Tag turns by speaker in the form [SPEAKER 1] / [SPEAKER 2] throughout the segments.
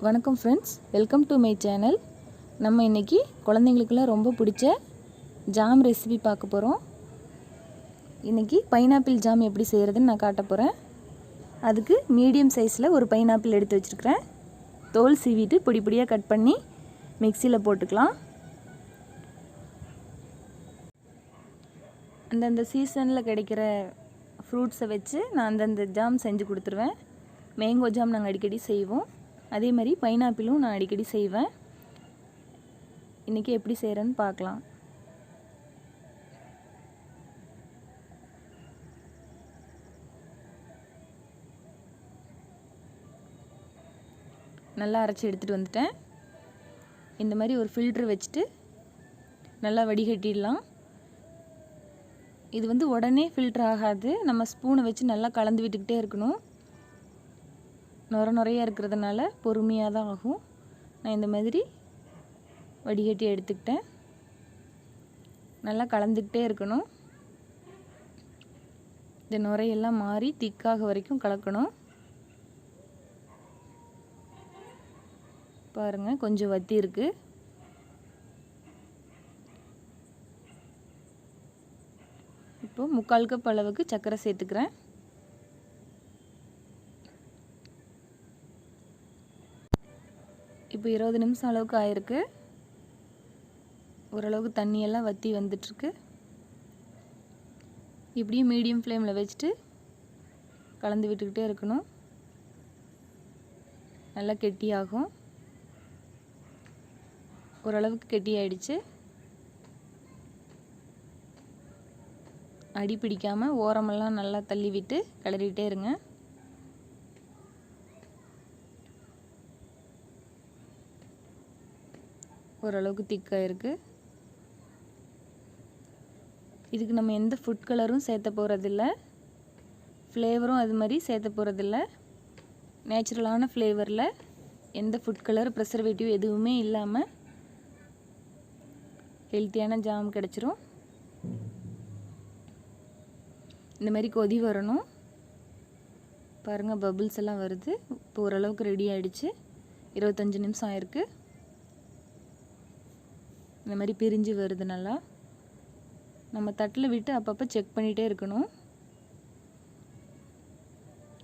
[SPEAKER 1] வணக்கம் friends, welcome to my channel. நம்ம இன்றைக்கி குழந்தைங்களுக்குலாம் ரொம்ப பிடிச்ச ஜாம் ரெசிபி பார்க்க போகிறோம். இன்றைக்கி பைனாப்பிள் ஜாம் எப்படி செய்கிறதுன்னு நான் காட்ட போகிறேன். அதுக்கு மீடியம் சைஸில் ஒரு பைனாப்பிள் எடுத்து வச்சுருக்கிறேன். தோல் சீவிட்டு பொடி பொடியாக கட் பண்ணி மிக்சியில் போட்டுக்கலாம். அந்தந்த சீசனில் கிடைக்கிற ஃப்ரூட்ஸை வச்சு நான் அந்தந்த ஜாம் செஞ்சு கொடுத்துருவேன். மேங்கோ ஜாம் நாங்கள் அடிக்கடி செய்வோம். அதே மாதிரி பைனாப்பிளும் நான் அடிக்கடி செய்வேன். இன்றைக்கி எப்படி செய்கிறேன்னு பார்க்கலாம். நல்லா அரைச்சி எடுத்துகிட்டு வந்துட்டேன். இந்த மாதிரி ஒரு ஃபில்ட்ரு வச்சுட்டு நல்லா வடிகட்டிடலாம். இது உடனே ஃபில்ட்ரு ஆகாது. நம்ம ஸ்பூனை வச்சு நல்லா கலந்து விட்டுக்கிட்டே இருக்கணும். நுரையாக இருக்கிறதுனால பொறுமையாக தான் ஆகும். நான் இந்த மாதிரி வடிகட்டி எடுத்துக்கிட்டேன். நல்லா கலந்துக்கிட்டே இருக்கணும். இந்த நுரையெல்லாம் மாறி திக்காக வரைக்கும் கலக்கணும். பாருங்கள், கொஞ்சம் வத்தி இருக்குது. இப்போ 3/4 கப் அளவுக்கு சர்க்கரை சேர்த்துக்கிறேன். இப்போ 20 நிமிஷம் அளவுக்கு ஆயிருக்கு. ஓரளவுக்கு தண்ணியெல்லாம் வற்றி வந்துட்டுருக்கு. இப்படியும் மீடியம் ஃப்ளேமில் வச்சுட்டு கலந்து விட்டுக்கிட்டே இருக்கணும். நல்லா கெட்டியாகும். ஓரளவுக்கு கெட்டியாயிடுச்சு. அடி பிடிக்காமல் ஓரமெல்லாம் நல்லா தள்ளி விட்டு கிளறிட்டே இருங்க. ஓரளவுக்கு திக்காக இருக்குது. இதுக்கு நம்ம எந்த ஃபுட் கலரும் சேர்த்த போகிறதில்ல. ஃப்ளேவரும் அது மாதிரி சேர்த்த போகிறதில்ல. நேச்சுரலான ஃப்ளேவரில் எந்த ஃபுட் கலர் ப்ரிசர்வேட்டிவ் எதுவுமே இல்லாமல் ஹெல்த்தியான ஜாம் கிடச்சிரும். இந்த மாதிரி கொதி வரணும். பாருங்கள், பபிள்ஸ் எல்லாம் வருது. இப்போ ஓரளவுக்கு ரெடி ஆகிடுச்சு. 25 நிமிஷம் ஆயிருக்கு. இந்த மாதிரி பிரிஞ்சு வருது. நல்லா நம்ம தட்டில் விட்டு அப்பப்போ செக் பண்ணிகிட்டே இருக்கணும்.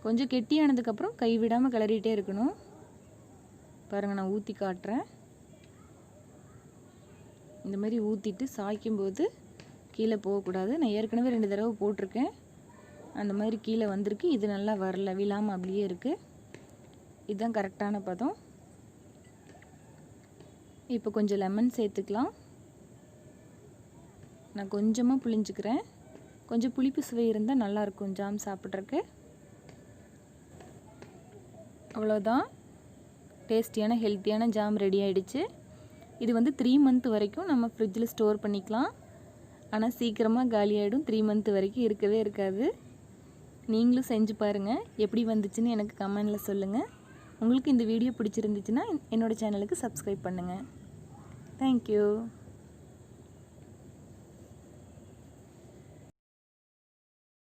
[SPEAKER 1] கொஞ்சம் கெட்டியானதுக்கப்புறம் கை விடாமல் கிளறிட்டே இருக்கணும். பாருங்கள், நான் ஊற்றி காட்டுறேன். இந்த மாதிரி ஊற்றிட்டு சாய்க்கும்போது கீழே போகக்கூடாது. நான் ஏற்கனவே 2 தடவை போட்டிருக்கேன். அந்த மாதிரி கீழே வந்திருக்கு. இது நல்லா வரல, விழாமல் அப்படியே இருக்குது. இதுதான் கரெக்டான பதம். இப்போ கொஞ்சம் லெமன் சேர்த்துக்கலாம். நான் கொஞ்சமாக புளிஞ்சுக்கிறேன். கொஞ்சம் புளிப்பு சுவை இருந்தால் நல்லாயிருக்கும் ஜாம் சாப்பிட்றதுக்கு. அவ்வளோதான், டேஸ்டியான ஹெல்த்தியான ஜாம் ரெடி ஆகிடுச்சு. இது 3 மந்த் வரைக்கும் நம்ம ஃப்ரிட்ஜில் ஸ்டோர் பண்ணிக்கலாம். ஆனால் சீக்கிரமாக காலி ஆகிடும். 3 மந்த் வரைக்கும் இருக்கவே இருக்காது. நீங்களும் செஞ்சு பாருங்கள். எப்படி வந்துச்சுன்னு எனக்கு கமெண்டில் சொல்லுங்கள். உங்களுக்கு இந்த வீடியோ பிடிச்சிருந்துச்சுன்னா என்னோடய சேனலுக்கு சப்ஸ்கிரைப் பண்ணுங்கள். Thank you.